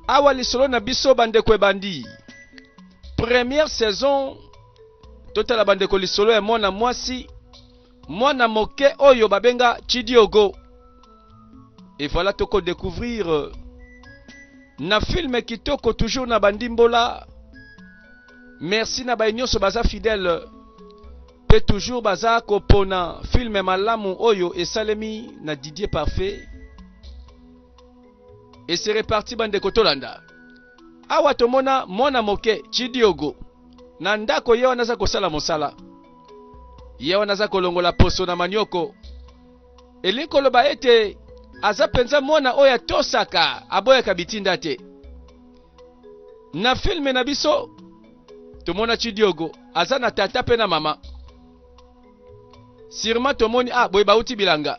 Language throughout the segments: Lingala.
awa lisolo na biso bandeko ebandi. Première saison totala bandeko lisolo ya mwana mwasi mwana moke oyo babenga Chidiogo. Et voilà toko découvrir na film kitoko toujours na bandimbola. Merci na bainyoso baza fidèle pe toujours baza kopona film malamu oyo esalemi na Didier Parfait. Et c'est reparti bandeko tolanda. Awa tomona mwana moke Chidiogo na ndako ye wana za kosala mosala. Ye wana za kolongola poso na manioko. Eliko loba ete aza penza mwana oya tosaka aboya kabitinda te. Na filme na biso tomona Chidiogo aza na tata pe na mama. Sirma tomoni boye bauti bilanga.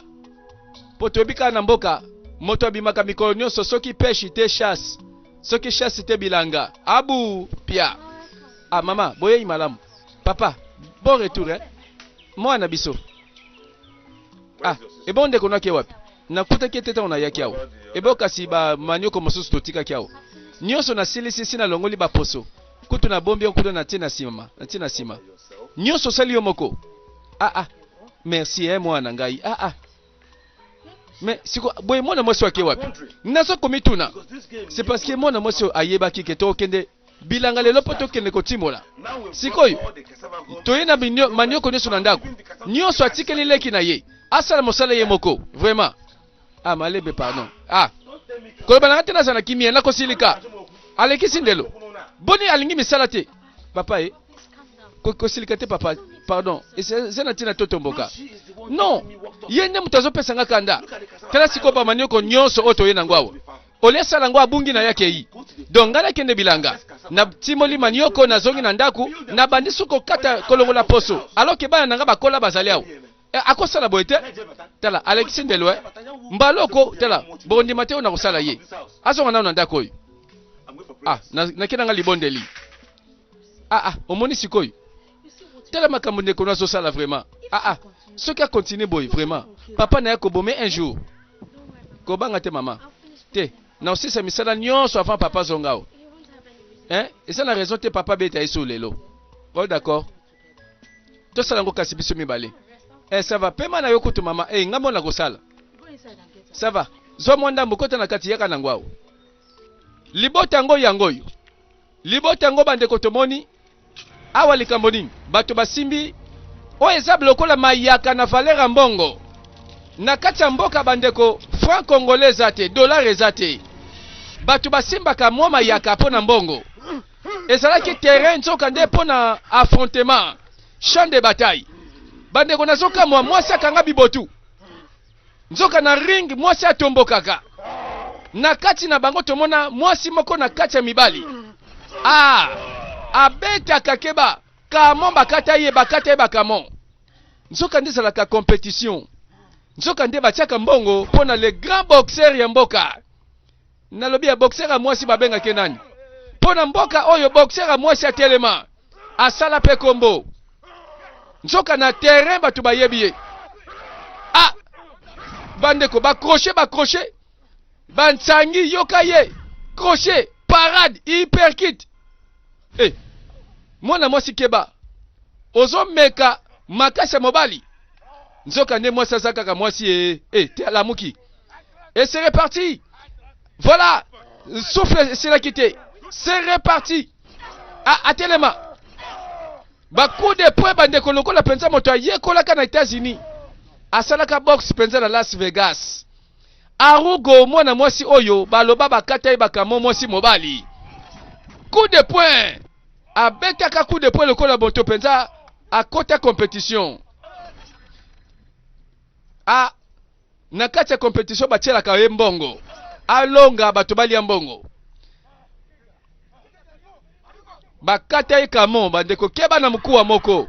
Po tobika na mboka moto abimaka mikolo nyonso soki peshi te chasse. Soki chasse te bilanga. Abu pia. Mama boye imalamu. Papa bon retour mwana biso. Ebo ndeko nake wapi? Nakuta keteta ona yaki awo. Ebo kasi ba manioko mosusu totika kiawo. Nyonso na silisi na longoli ba poso. Kutu na bombi kutu na tina sima. Na tina sima. Nyonso sali yo moko. Merci mwana ngai. Mais siko boye mwana mwasi wake wapi? Naso komituna. C'est parce que mwana mwasi ayebaki ke to kende bilanga lelo poto kende kotimola. Sikoyo. Toyena manioko nyonso na ndako. Nyonso atikeli leki na ye. Asala mosala ye moko. Vraiment. Malebe pardon. Koloba na tena sana kimia na kosilika. Alekisi ndelo. Boni alingi misala te. Papa kosilika te papa. Pardon. C'est na tina totomboka. Non. Yende mutazo pesa nga kanda. Tala sikopa manioko nyonso oto ye nangwawo. Olesa langwa bungi na yake yi. Dongala kende bilanga. Na timoli manioko na zongi na ndaku na bandisuko kata kolongola poso. Alors ke bana nanga bakola bazali awo. Akosala boyete tala Alexis Ndelwe mbaloko tala bondi mateo na kosala ye azonga na ndako yo na kenanga libondeli omoni sikoyo tala makambo ndeko na sala vraiment soki a continuer boy vraiment papa na yako bomé un jour ko banga te mama te na osisa misala nyonso avant papa zongao et ça la raison te papa beta iso lelo d'accord to sala ngo kasi biso mibale. Ça va pema na yokutu mama ngambo na kosala. Ça va. Zo monda mbokota na kati yaka na ngwao. Libota ngo yangoyo. Libota ngo bandeko tomoni awa likambo nini? Bato basimbi o ezable lokola mayaka na valera mbongo. Na kati ya mboka bandeko franc congolais ate, dollar ezate. Bato basimba ka mwa mayaka pona mbongo. Ezalaki terrain nzoka nde pona affrontement, champ de bataille. Bandeko nazoka mwasi akanga bibotu. Nzoka na ring mwasi atombokaka. Na kati na bango tomona mwasi moko na kati ya mibali. Abeta kakeba kamon bakata ye bakamon. Nzoka ndizala ka compétition. Nzoka nde batiaka mbongo pona le grand boxeur ya mboka. Nalobi ya boxeur ya mwasi babenga kenani. Pona mboka oyo boxeur ya mwasi atelema. Asala pe kombo. Nzoka na terrain batu bayebiye. Bandeko ba crochet. Bansangi yokaye. Crochet, parade, hyperkit. Mwana mwasi keba. Ozo meka makasa mobali. Nzoka ne mwasi saka ka mwasi te alamuki. Et c'est reparti. Voilà. Souffle c'est la quitté. C'est reparti. Atelema. Coup de poing bandeko lokola penza moto yekolaka na États-Unis. Asalaka box penza na Las Vegas. Arugo mwana mwasi oyo baloba bakata bakamo mwasi mobali. Coup de poing. Abetaka coup de poing lokola moto penza akota compétition. Na kati ya compétition batiela ka mbongo. Alonga bato bali ya mbongo. Bakata kamo bandeko keba na mkuu wa moko.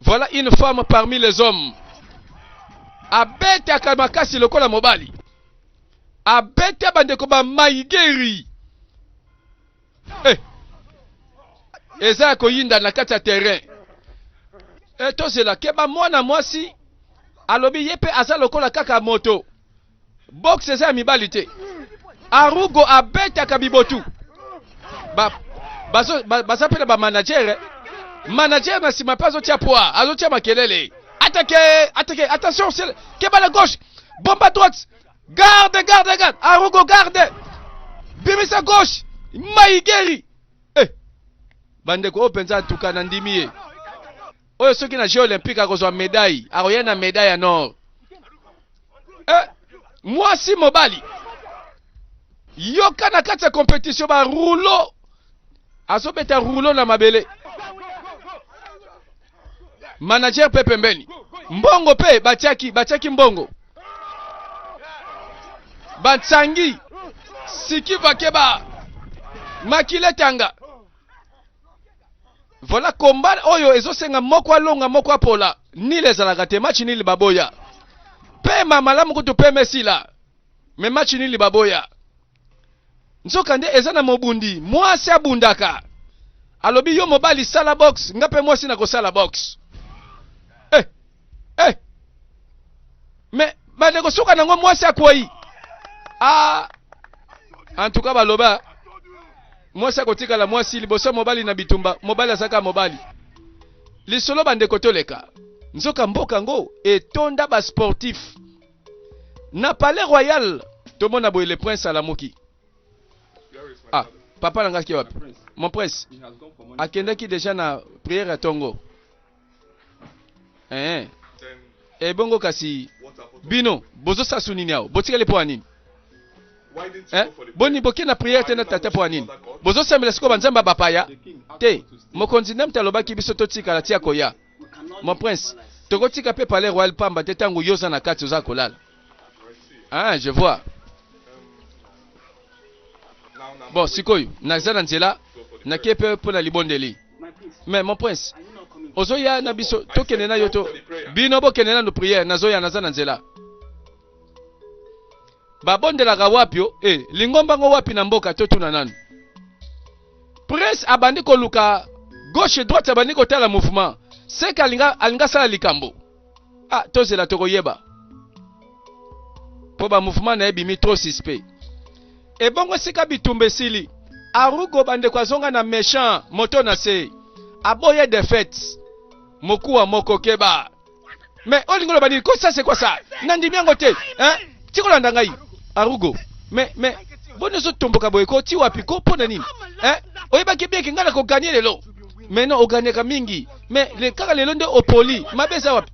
Voilà une femme parmi les hommes. Abeta kamakasi lokola mobali. Abeta bandeko ba maigeri. Eza koyinda na kati ya terrain. Tozela keba mwana mwasi alobi yepe aza lokola kaka moto. Box eza mibali te. Arugo abetaka bibotu. Basapela ba manager. Manager na sima pas otia poa, azotia makelele. Attaquez, attention, c'est à la gauche. Bombe à droite. Garde. Arugo garde. Bimisa gauche. Maigeri. Bandeko openza tuka na ndimiye. Oyo soki na Jeux Olympiques akozwa médaille, akoya na médaille en or. Mwasi mobali. Yoka na kati ya compétition ba rouleau. Azobeta rouleau na mabele. Manager pe pembeni. Mbongo pe batiaki mbongo. Batsangi. Siki Vakeba. Makile Tanga. Voilà combat oyo ezosenga moko alonga moko apola. Ni les alagate match ni libaboya. Pe mamalamu kutu pe mesila. Me match ni libaboya. Nzokande ezana mobundi. Mwasi abundaka. Alobi yo mobali sala box. Ngape mwasi na kosala box. Mais bandeko soka nango mwasi akwai. En tout cas baloba. Mwasi akotika la mwasi liboso mobali na bitumba. Mobali asaka mobali. Lisolo bandeko toleka. Nzoka mboka ngo etonda ba sportif. Na Palais Royal tomona boye le prince Alamuki. Papa nanga ki wapi? Mon prince. Akendaki déjà na prière à Tongo. Bongo kasi bino bozo sasuni nyao botika le poanini boni boke na prière tena tata poanini bozo sambela siko banzamba bapaya te mokonzi namta lobaki biso totika la tia koya. Mon prince tokotika pe Palais Royal pamba te tango yoza na kati oza kolala. Je vois. Bon sikoyo nazana nzela na kepe pona libondeli. Mais mon prince ozoya na biso tokene na yoto bino bokene na no prière nazoya nazana nzela babondelaka wapi lingomba ngo wapi na mboka totuna nanu presse abandi koluka gauche droite abandi kotala mouvement seka alinga sala likambo tozela tokoyeba po ba mouvement na ebimi trop suspect ebongo sika bitumbe sili Arugo bande kwa zonga na méchant moto na se aboye de fête mokuwa moko keba. Mais olingolo bani ko ça c'est quoi ça? Nandi miango te. Tikola ndangai. Arugo. Mais bono zo tomboka boye ko ti wapi ko pona nini? Oyeba ki bien ki ngala ko gagner lelo. Mais non o gagner ka mingi. Mais le kaka lelo nde opoli. Mabeza wapi?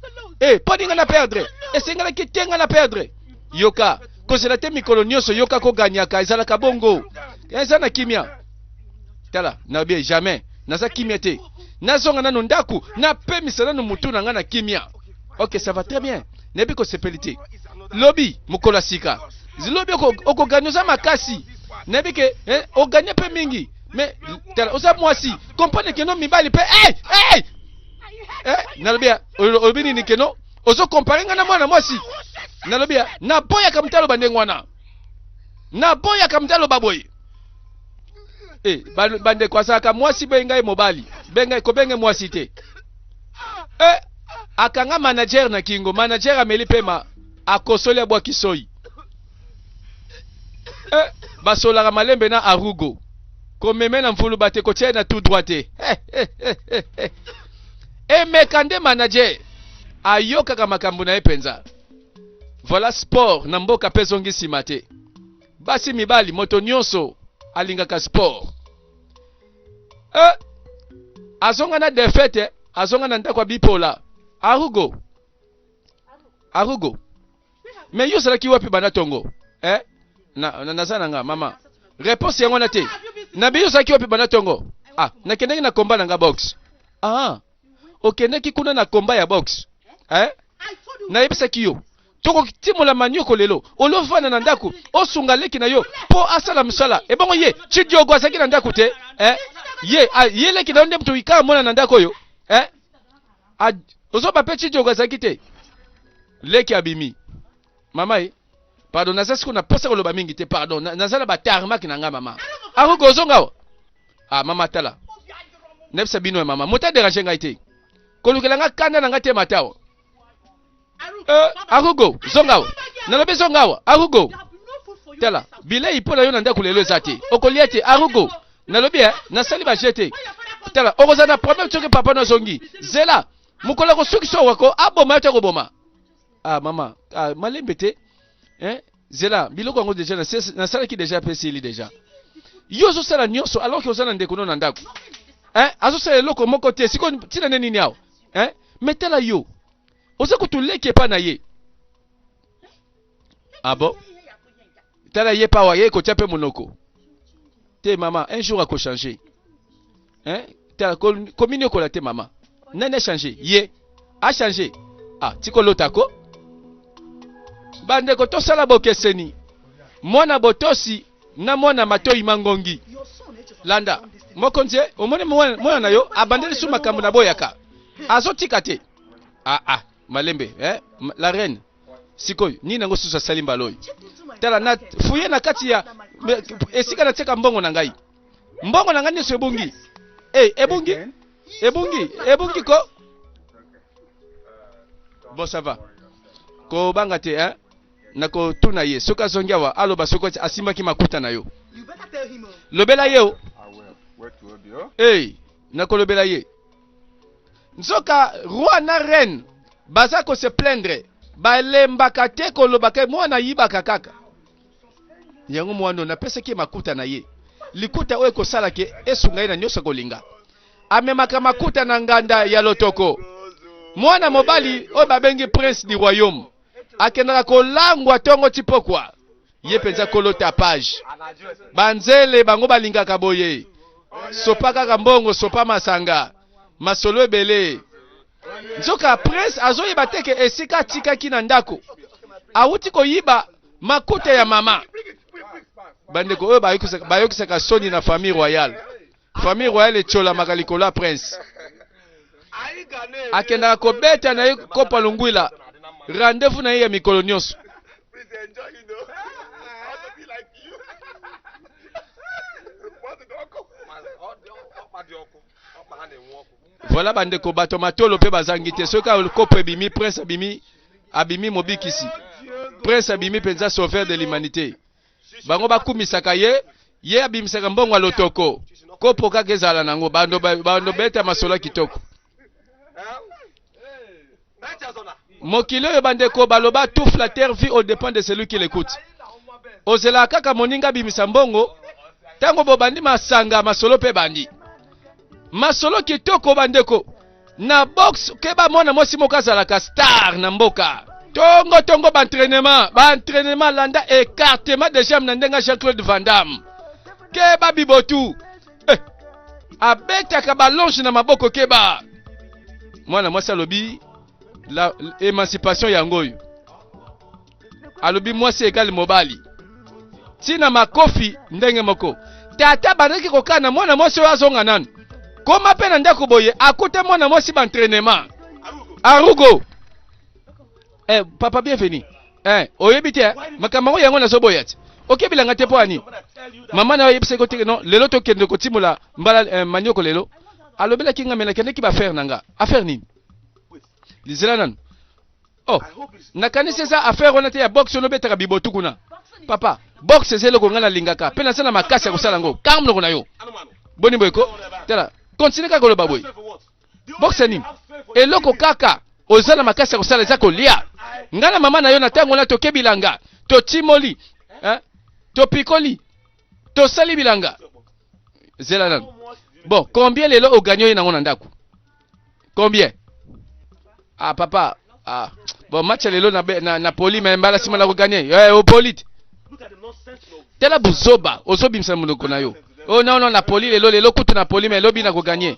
Poni ngana perdre. Sengala ki tenga na perdre. Yoka. Ko c'est la te mikolo nyoso yoka ko gagner ka ezala ka bongo. Ezana kimia. Tala, na bien jamais. Naza kimia te. Nazonga nanu ndaku na pemisa nanu mutu na nga na kimia. Ok, ça va très bien. Nebi ko sepelite. Lobby mukola sika. Zilobi oko ganyoza makasi. Nebi ke o gagner pe mingi. Mais tala osa mwasi. Comprenez que non mibali pe nalobia obini ni keno ozo comparer nga na mwana mwasi. Nalobia na boya kamtalo bandengwana. Na boya kamtalo baboy. Bande kwa saka mwasi bengai mobali. Bengai ko benge mwasi te. Akanga manager na kingo. Manager ameli pema akosole bwa kisoi. Basola malembe na Arugo. Ko meme na mfulu bate ko tiena tout droite. Mekande manager ayoka kama makambo na epenza. Voilà sport na mboka pezongi simate. Basi mibali moto nyonso alingaka sport. Azonga na defete, azonga na ndakwa bipola. Arugo. Mais yo sala ki wapi bana tongo? Nazana nga mama. Réponse yango na te. Na biyo sala ki wapi bana tongo? Na kendeki na komba nga box. Okendeki kuna na komba ya box. Na yebisa kiyo. Toko timola manyoko lelo olofana na ndaku osunga leki na yo po asala msala ebongo ye chidiogo asaki na ndaku te ye leki na onde mtu ikama mona na ndaku yo ozo ba pe chidiogo asaki te leki abimi mama pardon nazasi ko na posa ko loba mingi te pardon nazala ba tarmak na nga mama Arugo ozonga mama tala nepsa bino mama mota déranger ngai te kolukela nga kanda na nga te matao Arugo zongawa nalobe zongawa Arugo tala bilei mpona yo na ndako lelo eza te okolia te arugo nalobi nasali bajete tala okoza na problème soki papa nazongi zela mokolo kosuki so wako aboma yo te koboma mama malembe te zela biloko yango deja nasalaki deja mpe sili deja yo ozosala nyonso alors ke oza na ndeko no na ndako azosala eloko moko te siko ntina nde nini awa me tala yo oza kotuleki epa na ye bon tala ye pawa ye kotia mpe monoko te mama un jour akochange tala komini okola te mama nani achange ye achange tikolotako bandeko tosala bokeseni mwana botosi na mwana matoi mangongi landa mokonzi omoni mwana na yo abandeli su makambo na boyaka azotika te malembe la reine sikoyo nini nango susu asali mbala oyo tala na fuye na kati ya esika natiaka mbongo na ngai nyonso ebungi ebungi ko bon ça va kobanga te nakotuna ye soki azongi awa aloba soki asimbaki makuta na yo lobela ye o nakolobela ye nzoka roi na reine baza kose plaindre balembaka te kolobaka mwana yibaka kaka yango mwana napesaki makuta na ye likuta oyo ekosalaki esunga ye na nyonso kolinga amemaka makuta na nganda ya lotoko mwana mobali oyo babengi prince du royaume akendaka kolangwa tongo tipokwa ye mpenza kolota page banzele bango balingaka boye sopa kaka mbongo sopa masanga masolo ebele nzoka prince azoyeba teke esika atikaki na ndako awuti koyiba makuta ya mama bandeko oyo bayokisaka soni na famille royale etiolamaka likolo ya prince akendaka kobeta na ye kopa lungwila rendez-vous na ye ya mikolo nyonso voilà bandeko bato matolo pe bazangi te soki kopo ebimi prince abimi mobikisi prince abimi penza sauveur de l'humanité bango bakumisaka ye abimisaka mbongo lotoko kopo kaka ezala nango bando beta masolo kitoko mokili oyo bandeko baloba tout flatteur vit au dépend de celui qui l'écoute ozela kaka moninga abimisa mbongo tango bobandi masanga masolo pe bandi masolo kitoko bandeko na box keba mwana mwasi moko azalaka star na mboka tongo ba-entraînement landa écartement de jambe na ndenga Jean-Claude Van Damme keba bibotu abetaka balonge na maboko keba mwana mwasi alobi la émancipation yango oyo alobi mwasi ekali mobali tina makofi ndenge moko tata bandaki kokana mwana mwasi oyo azonga nanu koma pe na ndako boye akuta mwana mwasi ba-entraînement arugo papa bienvenue oyebi te makambo yango nazoboya te okebilanga te po ani mama na oyebisa ko te non lelo tokende kotimula mbala manioko lelo alobelaki nga mena kende ki ba faire nanga affaire nini lizela nanu nakanisi eza affaire wana te ya box ono betaka bibotu kuna papa box ezele ko ngana lingaka pe na sana makasi ya kosala ngo kam noko na yo boni boyko tala continue kaka koloba boy box nini eloko kaka ozala makasi ya kosala eza kolia ngana mama na yo na tango na tokebilanga totimoli topikoli tosali bilanga zela nanu bon combien lelo o gagné nango na ndako combien papa bon match lelo na poli mais mbala sima na ko gagné o polite tela buzoba ozobimisa monoko na yo non na poli lelo kutu na poli mais lobi na ko gagné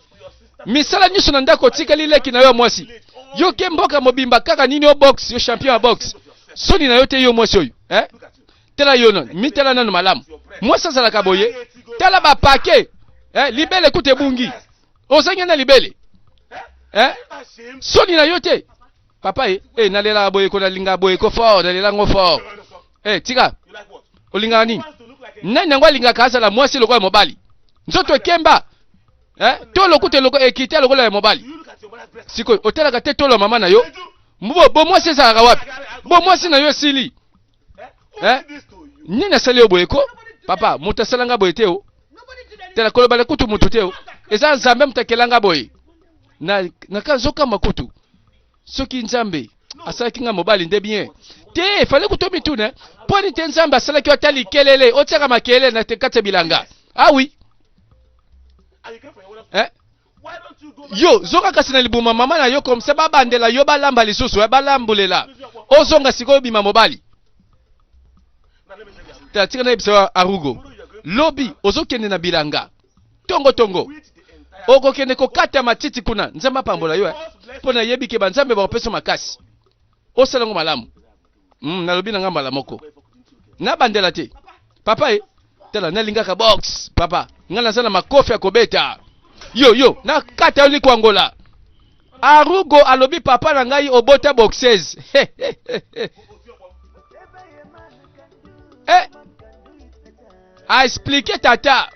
misala nyuso na ndako tikali leki na yo mwasi yo ke mboka mobimba kaka nini o box yo champion ya box soni na yo te yo mwasi oyo tela yo non mitela nanu malamu mwasi azalaka boye tala ba paquet libele kute bungi ozangi na libele soni na yo te papa nalela boye ko nalinga boye ko fort nalela ngo fort tika olinga nini nani nango alinga kazala mwasi lokola mobali nzoto ekemba tolo kute loko ekite lokola ya mobali siko otelaka te tolo mama na yo bo mwasi ezalaka wapi bo mwasi na yo sili nini asali yo boye ko papa moto asalanga boye te o tala koloba le kutu mutu te o eza nzambe mutakelanga boye na kanzoka makutu soki nzambe asalaki nga mobali nde bien te fale kutomi tune poni te nzambe asalaki yo atali kelele otiaka makelele na te kati ya bilanga ah oui yo zonga kasi na libuma mama na yo komse babandela yo balamba lisusu balambulela ozonga sikoyo bima mobali tika na yebisa arugo lobi ozokende na bilanga tongo okokende kokata matiti kuna nzambe apambola yo mpo na yebi ke banzambe bakopesa makasi osalango malamu nalobi na nga mbala moko nabandela te papa tala nalingaka box papa nga naza na makofi ya kobeta yo nakata yo likwangola arugo alobi papa na ngai obota boxes a expliqué tata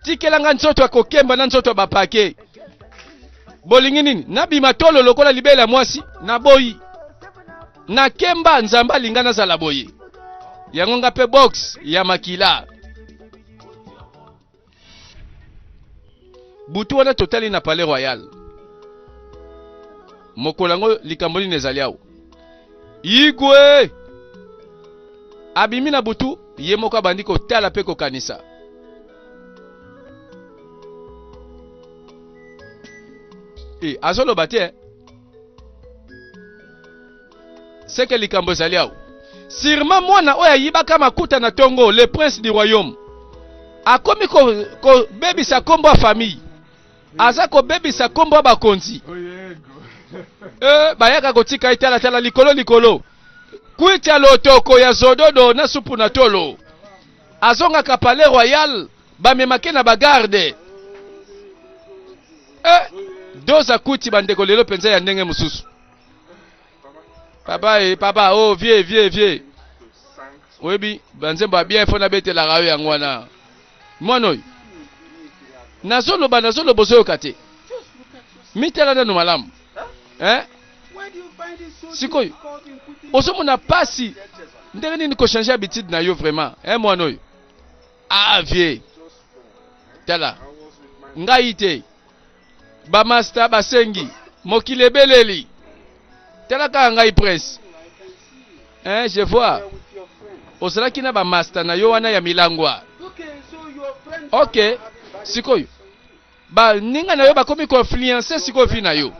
tikelanga nzoto ya kokemba na nzoto ya bapake bolingi nini nabima tolo lokola libela mwasi na boyi na kemba nzamba alinga nazala boye yango nga pe box ya makila butu wana totali na Palais Royal mokolango likambo nini ezali awo igwe abimi na butu ye moko abandi kotala pe kokanisa azoloba te seke likambo ezali awo sirma mwana oyo ayibaka makuta na tongo le prince du royaume akomi kobebisa kombo ya famille aza kobebisa kombo ya bakonzi bayaka kotika italatala likolo kwita lotoko ya zododo na supu na tolo azongaka Palais Royal bamemake na bagarde doza kuti bandeko lelo penza ya ndenge mususu papa oh vieux oyebi banzembo bien fona betela rayo yango wana mwana oyo nazoloba ozoyoka te mitela nano malamu sikoyo ozomona pasi ndenge nini kochange habitude na yo vraiment mwana oyo vieux tala ngai te bamasta basengi mokili ebeleli tala kaka ngai prince je vois ozalaki na bamasta na yo wana ya milangwa ok sikoyo baninga na yo bakomi koinfluence sikoyo fi na yo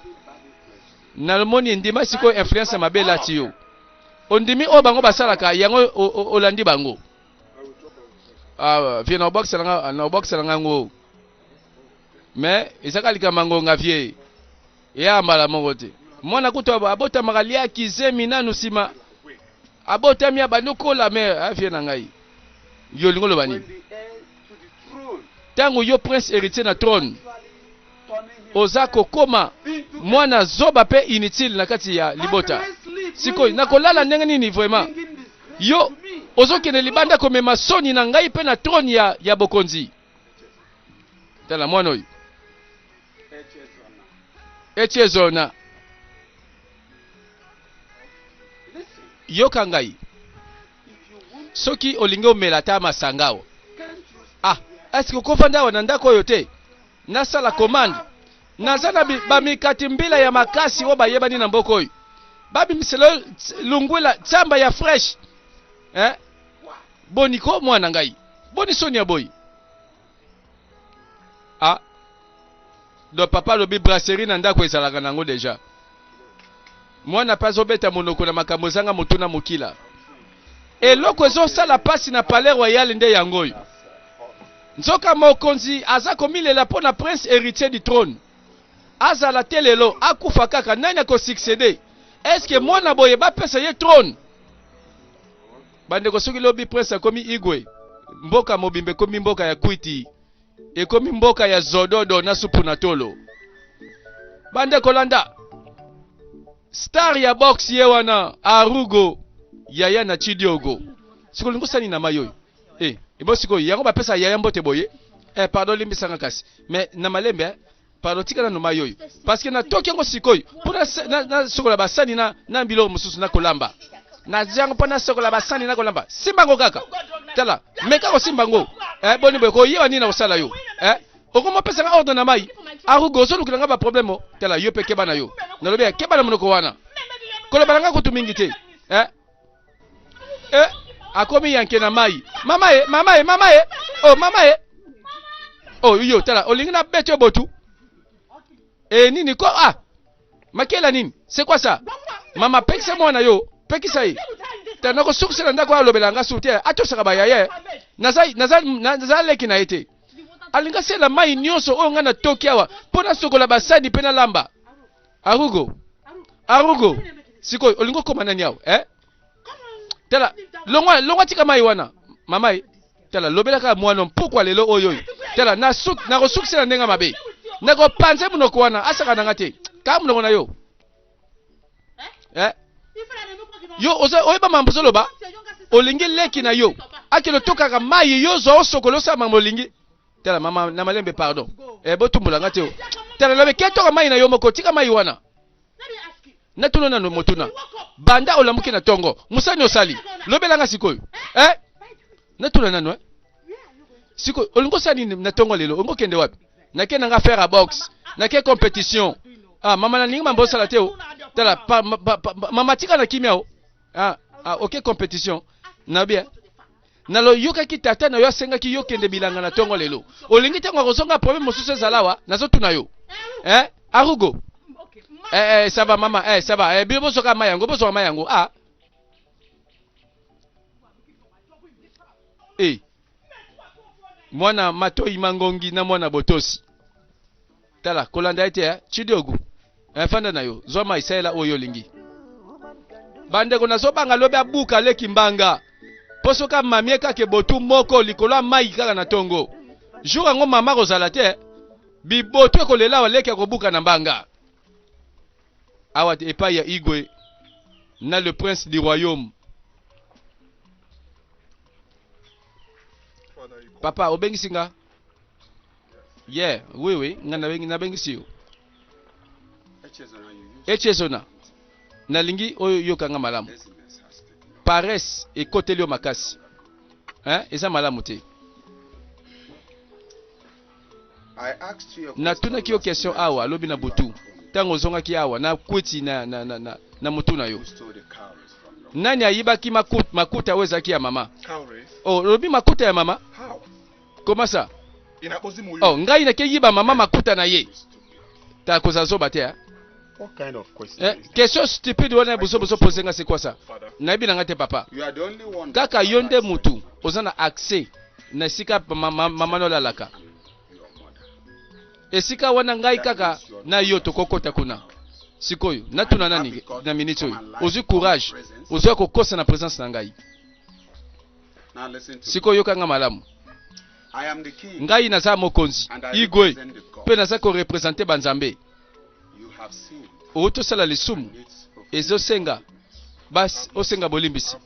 nalomoni ndima sikoyo influence mabe lati yo ondimi oyo bango basalaka yango olandi bango vie na obokisela ngango mais ezaka likama ngonga vie ya mbala moko te mwana kutu abotamaka liaki zemi nanu nsima abotami abandokola mer avie na ngai yo lingo loba nini ntango yo prince héritier na trône oza kokoma mwana zoba pe inutile na kati ya libota sikoyo nakolala ndenge nini vraiment yo ozokende libanda komema soni na ngai pe na trône ya bokonzi tala mwana oyo echezona yoka ngai soki olingi omela ta masangao eske okofanda awa na ndako oyo te nasala commande naza na bamikati mbila ya makasi oyo bayebani na mboka oyo babimiselo lungwela tsamba ya fresh boni ko mwana ngai boni soni ya boyi do papa lobi brasserie na ndako ezalaka nango deja mwana pa azobeta monoko na makambo ezanga motu na mokila eloko ezosala pasi na Palais Royal nde yango oyo nzoka mokonzi aza komilela mpo na prince héritier du trône azala te lelo akufa kaka nani akosuccéder eske mwana boye bapesa ye trône bandeko soki lobi prince akomi igwe mboka mobimba ekomi mboka ya kwiti ekomi mboka ya zododo na supu na tolo bandeko landa star ya box ye wana arugo yaya na chidiogo sikolingo sani na mayoyo ibo sikoyo yango bapesa yaya mbote boye pardon limbisanga kasi mais na malembe pardon tika na mayoyo parce que na toki yango sikoyo pona na sokola basani na mbilo mususu na kolamba na jango pona sokola basani na kolamba simbango kaka tala meka ko simbango boni boy ko yewa ni na osala yo okoma pesa nga ordre na mai arugo so lukilanga ba problème tala yo peke bana yo na lobi keba na monoko wana koloba nga ko tumingi te akomi yanke na mai mama e oh yo tala olingi na bete botu nini ko makela nini c'est quoi ça mama pekisa mwana yo pekisa yi tana ko suksela ndako alobela nga sute atosaka bayaye naza leki na ete alinga sela mai nyonso oyo nga na toki awa mpona sokola basani mpe na lamba arugo sikoyo olingo koma nani awa tala longwa tika mai wana mama ye tala lobelaka mwana mpokwa lelo oyo tala nakosukisela ndenge mabe nakopanze munoko wana asaka nanga te kaka munoko na yo yo oyeba mambo zoloba olingi leki na yo akelo tokaka mai yo zo osokolo sa mambo olingi tala mama na malembe pardon botumbula nga te tala lobe ketoka mai na yo moko tika mai wana natuno nano motuna banda olamuki na tongo musani osali lobelanga sikoyo natuna nano sikoyo olingo sani na tongo lelo ongo kende wapi nake nanga faire a box nake compétition mama na ningi mambo osala te tala mama tika na kimia ok compétition na bien nalo yokaki tata na yo asengaki yo kende bilanga na tongo lelo olingi tango akozonga problème mosusu ezalawa nazotuna yo arugo ça va maman ça va bosoka mayango mwana matoi mangongi na mwana botosi tala kolanda ete chidiogu fanda na yo zoma isaela oyo lingi bandeko nazobanga lobe abuka leki mbanga posoka mamie kake botu moko likolo mai kaka na tongo jour ngo mama kozala te bibotu ekolela wa leki akobuka na mbanga awa epai ya Igwe na le prince du royaume papa obengisi nga oui nga nabengisi yo echezona nalingi oyo yokanga malamu paresse ekoteli yo makasi eza malamu te natunaki yo question awa alobi na butu tango ozongaki awa na kwiti na mutu na yo nani ayibaki makuta oyo ezalaki ya mama olobi makuta ya mama koma sa ngai nakeyiba mama makuta na ye takoza zoba te question stupide wana bozo pose nga c'est quoi ça nayebi nanga te papa kaka yo nde mutu oza na accès na esika mama nolalaka esika wana ngai kaka na yo tokokota kuna sikoyo natuna nani na minute oyo ozwi courage ozwi kokosa na présence na ngai sikoyo kanga malamu ngai naza mokonzi Igwe mpe naza korepresente banzambe otosala lisumu ezosenga basi osenga bolimbisi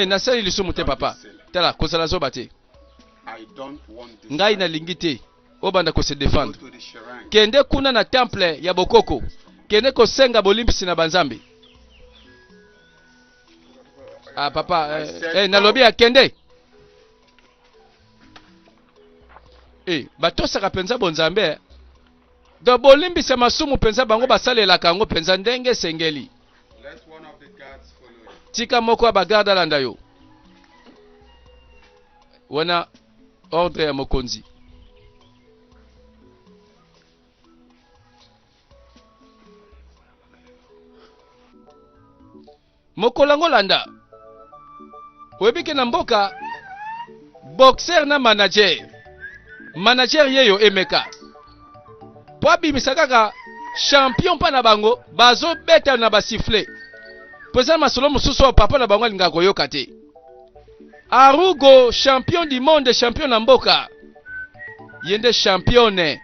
nasali lisumu te papa tala kozala zoba te ngai nalingi te obanda ko se défendre kende kuna na temple ya bokoko kende kosenga bolimbisi na banzambe papa nalobi ya kende batosaka penza bonzambe do bolimbisa masumu penza bango basalelaka yango penza ndenge sengeli tika moko bagarda landa yo wana ordre ya mokonzi mokolango landa webike na mboka boxer na manager yeyo emeka po abimisa kaka champion mpa na bango bazobeta na basifle po eza masolo mosusu oyo papa na bango alingaka koyoka te arugo champion du monde champion na mboka ye nde championne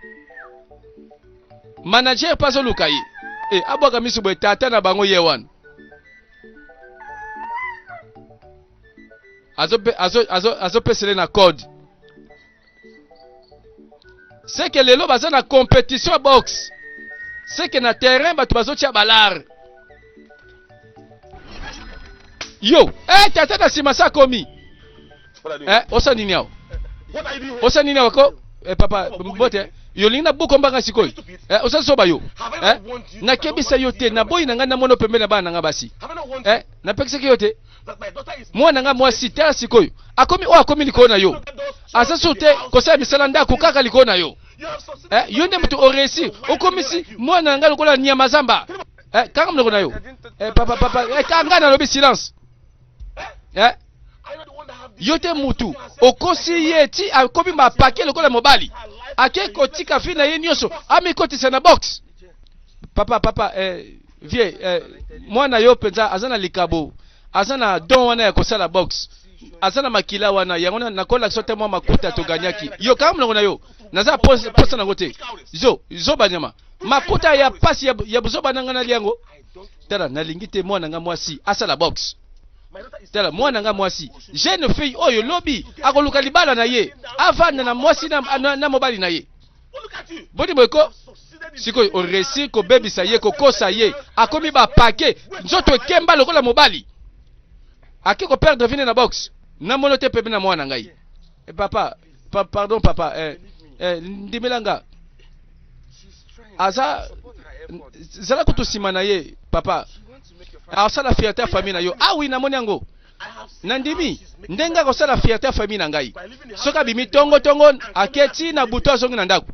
manager mpo azoluka ye abwaka miso boye tata na bango ye wana azopesele na code seke lelo baza na compétition box seke na terrain bato bazotia balare Yo, tata na sima sa komi. Osa nini yao? Osa nini yao ko? Papa, mbote. Yo linga buko mbanga sikoi. Osa soba yo. Na kebisa yote na boy na ngana mono pembe na bana nga basi. Na pekse ki yote. Mwana nga mwasi tera sikoi. Akomi likona yo. Asa sote kosa misala ndako kaka likona yo. Yonde mtu oresi. Okomisi mwana nga lokola nyama zamba. Kanga mloko na yo. Papa, kanga na lobi silence. Yote mutu okosi yeti akomi mapake lokola mobali ake kotika fina ye nyonso amikotisa na box. Papa vie mwana yo penza azana likabo azana don wana ya kosala box azana makila wana yangona nakola sote mwa makuta to ganyaki yo kama mlongo na yo naza posa na gote zo banyama makuta ya pasi ya buzoba nanga liango tala nalingite mwana nga mwasi asala box. Tala mwana nga mwasi jeune fille oyo lobi akoluka libala na ye avanda na mwasi na mobali na ye bodi boyko sikoy oresi ko bebisa ye ko kosa ye akomi ba pake nzoto kemba lokola mobali akiko perdre vine na box na monote pepe na mwana ngai. Pardon papa ndimilanga aza zala kutusima na ye papa asala fierté famille na yo. Oui na moni yango nandimi ndenga ko sala fierté famille na ngai soka bimi tongo aketi na buto azongi na ndako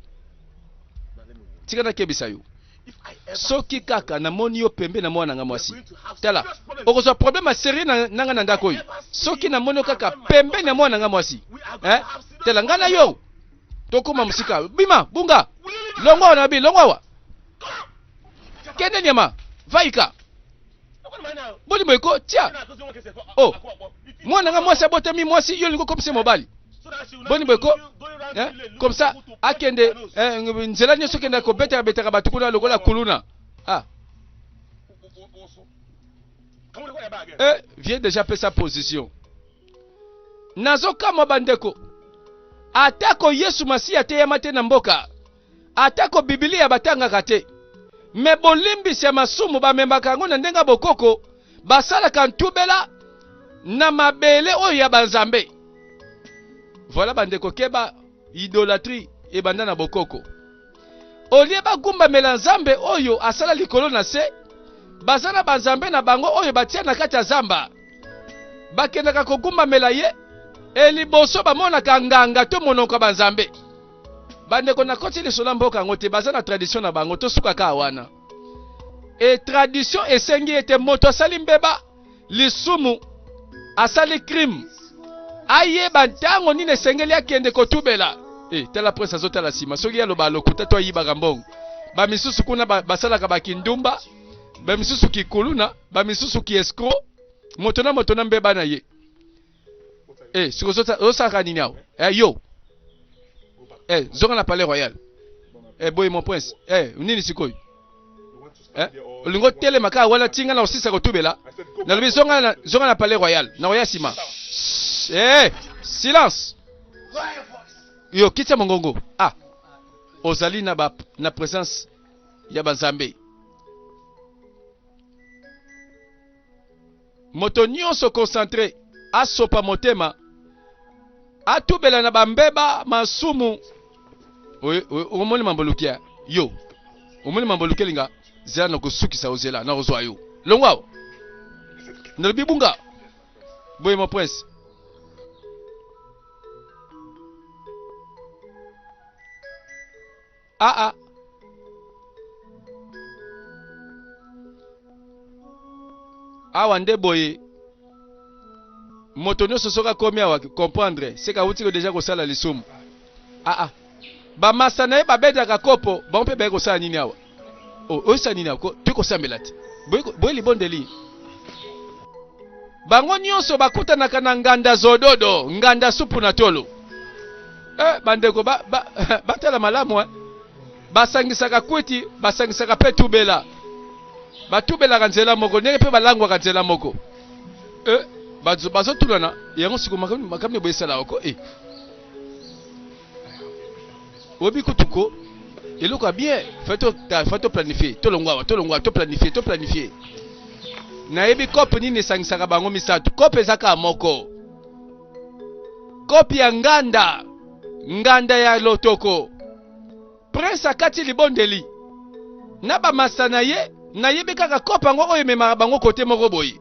tika na kebisa yo soki kaka na moni yo pembe na mwana nga mwasi tala okozwa problème sérieux nanga na ndako yo soki na moni kaka pembe na mwana nga mwasi tala ngana yo tokoma musika bima bunga longwa na bi longwa kende nyama vaika bodi mweko tia mwana nga mwasi abotemi mwasi yo lingo kopise mobali boni mweko comme ça akende nzela nyoso kenda ko betaka batukuna lokola kuluna vient déjà faire sa position nazo kama bandeko atako Yesu Masiya ateyama te na mboka atako Biblia batangaka te me bolimbisi ya masumu bamembaka yango na ndenga bokoko basalaka ntubela na mabele oyo ya banzambe. Voilà bandeko keba idolatrie ebanda na bokoko olie bagumba mela nzambe oyo asala likolo na se bazana banzambe na bango oyo batia na kati ya zamba bakendaka kogumba mela ye eliboso bamonaka nganga to monoko banzambe. Bandeko na koti lisola mboka ngo te bazana tradition na bango to sukaka wana tradition esengi ete moto asali mbeba lisumu asali crime aye bantango nini esengeli akende kotubela tala presse azotala sima soki aloba lokuta to ayibaka mbongo bamisusu kuna basalaka bakindumba bamisusu kikuluna bamisusu kiescro moto na mbeba na ye sikosaka nini awo yo zonga na Palais Royal boy mon prince nini sikoyo olingo tele maka wala tinga na osisa kotubela na lobi zonga na Palais Royal na oya sima silence yo kitsa mongongo ozali na présence ya banzambe moto nyonso concentré asopa motema atubela na bambeba masumu omoni mambolukia yo omoni mambolukelinga zela na kusukisa ozela na ozwa yo longwa na bibunga boy mon prince awa nde boye moto nyonso soka komi awa comprendre seka uti ko déjà kosala lisumu bamasa na ye babetaka kopo bango mpe baye kosala nini awa oyisa nini awa to kosambela te boye libondeli bango nyonso bakutanaka na nganda zododo nganda supu na tolo bandeko batala malamu basangisaka kwiti basangisaka pe tubela batubelaka nzela moko ndenge mpe balangwaka nzela moko bazotulana yango siku makambi boyesala oko obi kutuko eloko bien fait to planifier to planifier nayebi kope nini esangisaka bango misato. Kope ezaka moko. Kope ya nganda. Nganda ya lotoko. Prince akati libondeli. Na ba masana ye, nayebi kaka kope ngo oyo memaka bango kote moko boye.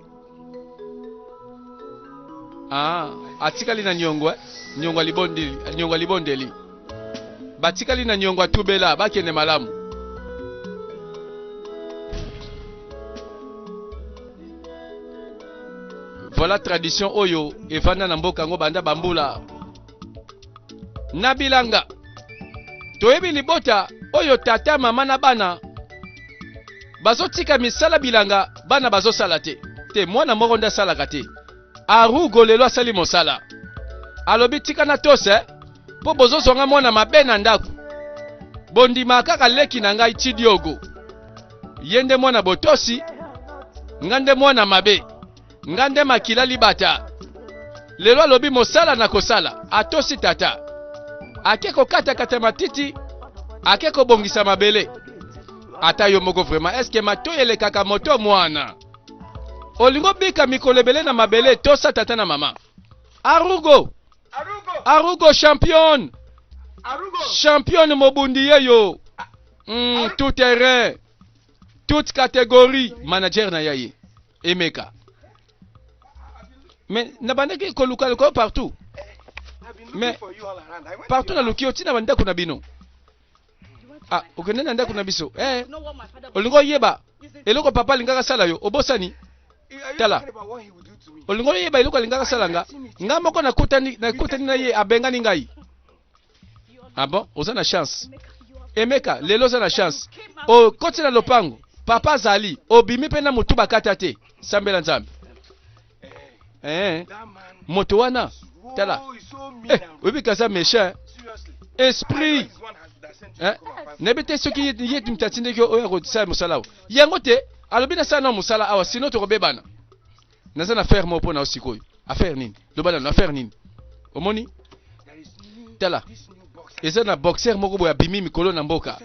Ah, atikali na nyongwa, nyongwa libondeli. Batikali na nyongwa tubela bakene malamu. Voilà tradition oyo evanda na mboka ngo banda bambula. Na bilanga. Toyebi libota oyo tata mama na bana. Bazotika misala bilanga bana bazosala te. Te mwana moko nda salaka te. Arugo lelo asali mosala. Alobi tika na tose po bozozonga mwana mabe na ndako. Bondima kaka leki na ngai Chidiogo. Yende mwana botosi, ngande mwana mabe. Ngande makila libata. Lelo alobi mosala na kosala. Atosi tata. Akeko kata matiti. Akeko bongisa mabele. Ata yo moko vraiment. Eske matoyele kaka moto mwana. Olingo bika mikolebele na mabele. Tosa tata na mama. Arugo. Arugo champion. Champion mobundi yeyo. Tout terrain. Toute catégorie. Manager na yaye. Emeka. Mais nabandaki koluka luka partout. Mais partout na luki otina banda kuna bino. Ah, okende na ndako na biso. Olingo yeba. Eloko papa lingaka sala yo obosani. Tala. Olingo yeba eloko lingaka sala nga. Nga moko nakutani na ye abengani ngai. Ah bon, oza na chance. Emeka, lelo oza na chance. O koti na lopango. Papa zali, obimi pe na mutu bakata te. Sambela nzambe. Moto wana. Tala. Obi kaza méchant. Esprit. Nebete soki yeti mtatinde ki oya kotisa musala. Yango te, alobi na sana musala awa sino to kobebana. Naza na faire mo pona osikoyo. Affaire nini? Lobana na affaire nini? Omoni? Tala. Eza na boxer moko boya bimi mikolo na mboka.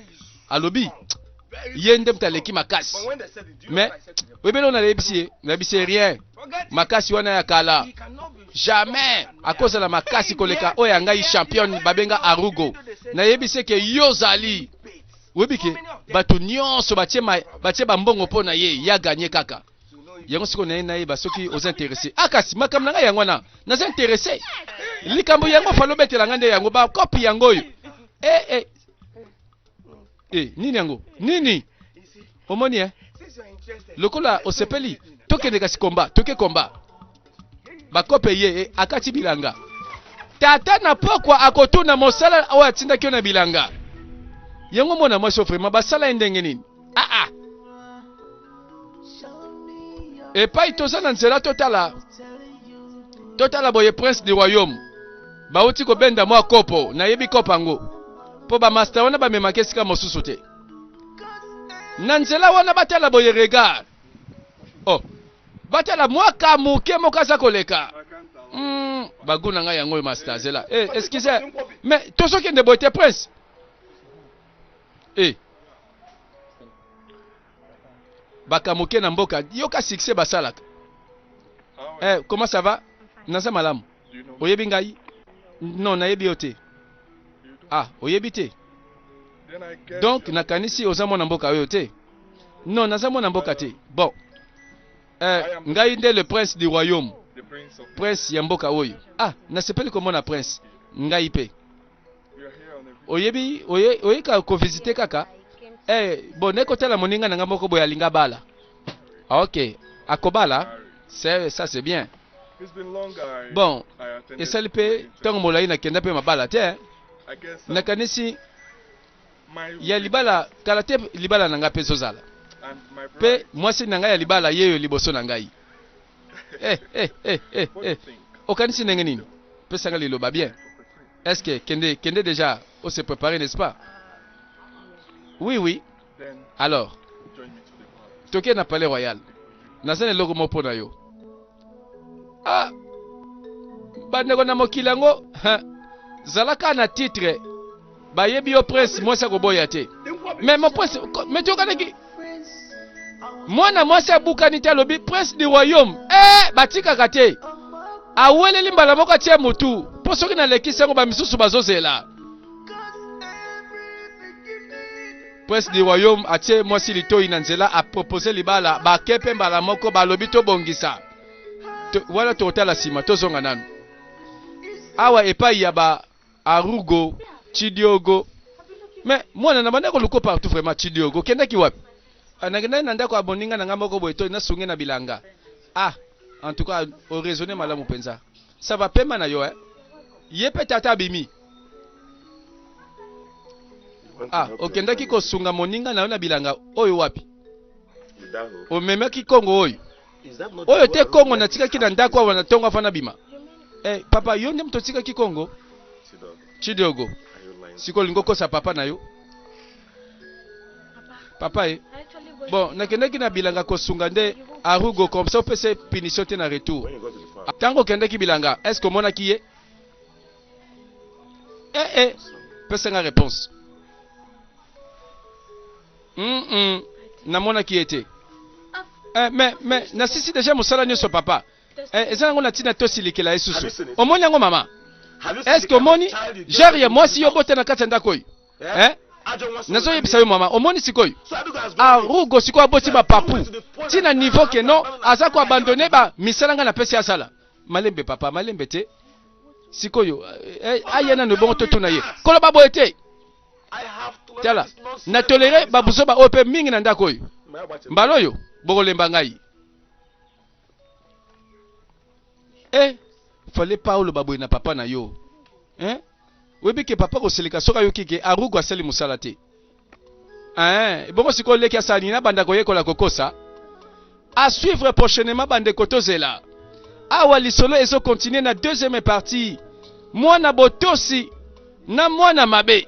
Alobi yende mtaleki makasi. Mais webelo na lebisi rien. Makasi wana ya kala. Jamais à cause de la makasi koleka oya ngai champion babenga Arugo. Na yebise ke yozali. Webike batu nyonso batie bambongo pona ye ya gagner kaka. Yango siko na ye basoki aux intéressés. Akasi makam na ngai yango na intéressé. Likambo yango falo betela ngande yango ba copy yango yo. Nini yango? Nini? Omoni Lokola osepeli toke nekasi combat, toke combat. Bakope ye akati bilanga. Tata na pokwa akotuna mosala awa tinda kyo na bilanga. Yango mona mwasi vraiment basala ndenge nini? Epai toza na nzela totala. Totala boye prince du royaume. Bauti ko benda mwa kopo na yebi kopango. Po ba master wana ba memake sika mosusu te. Na nzela wana batala boye regard. Batala mwaka muke mokaza koleka. Baguna nga yango master zela. Excusez. Mais to soki nde boite prince. Baka muke na mboka yoka succès basalaka. Comment ça va? Naza malamu. Oyebi ngai? Non, nayebi yote. Oyebi te. Donc nakanisi oza mwana mboka oyo te. Non, naza mwana mboka te. Bon. Ngai nde le prince du royaume. Prince ya mboka oyo. Nasepeli komona prince. Ngai pe. Oyebi, oyeka ko visiter kaka. Bon, nekotela moninga nanga moko boya linga bala. OK. Akobala, ça c'est bien. Bon, esali pe tango molai na kenda pe mabala te. Nakanisi ya libala kalate libala nanga pe zozala. Pe mwasi nanga ya libala yeyo liboso na ngai. Okanisi ndenge nini? Pesa ngali loba bien. Est-ce que kende déjà on s'est préparé, n'est-ce pas? Oui. Alors, toke na palais royal. Nazane logo mopo na yo. Bandeko na mokilango, zalaka na titre. Bayebi yo prince mwasa ko boya te. Mais mon prince, mais tu kanaki. mwana mwasi abukani te alobi prince du royaume batikaka te aweleli mbala moko atia motu mpo soki nalekisi yango bamisusu bazozela. Prince du royaume atie mwasi litoi na nzela apropose libala bakepe mbala moko balobi tobongisa wana totala nsima tozonga nanu awa epai ya ba Arugo Chidiogo. Mais mwana na bandako luko partout vraiment Chidiogo kendaki wapi anakenda na ndako aboninga na ngamoko boeto na sunge na bilanga. En tout cas au raisonner malamu penza ça va pema na yo yepe tata bimi okendaki kosunga moninga na yo na bilanga oyo wapi omemaki Kongo oyo te Kongo natikaki na ndako awa na tongo afana bima. Papa yo nde mto tikaki Kongo Chidiogo siko lingo kosa papa na yo papa bon nakendaki na bilanga kosunga nde Arugo comme ça pese punition te na retour tango kendaki bilanga est-ce que monaki ye pese nga réponse na monaki ete mais na sisi déjà musala nyoso papa eza nango na tina tosilikela esusu omoni yango mama est-ce que omoni genre ya mwasi yo bote na kati ya ndako oyo nazoyebisa yo mama omoni sikoyo Arugo sikoyo aboti bapapu tina niveau ke non aza koabandone bamisala nga na pesi asala malembe papa malembe te sikoyo aya nano bongo totuna ye koloba boye te tala natolere babuzoba oyo mpe mingi na ndako oyo mbala oyo bokolemba ngai fallait Paulo baboye na papa na yo webi ke papa koseleka soka yo kike Arugo asali musala te bongo sikoyo leki asali na bandako yekola kokosa à suivre prochainement bandeko tozela awa lisolo ezo continuer na deuxième partie mwana botosi na mwana mabe.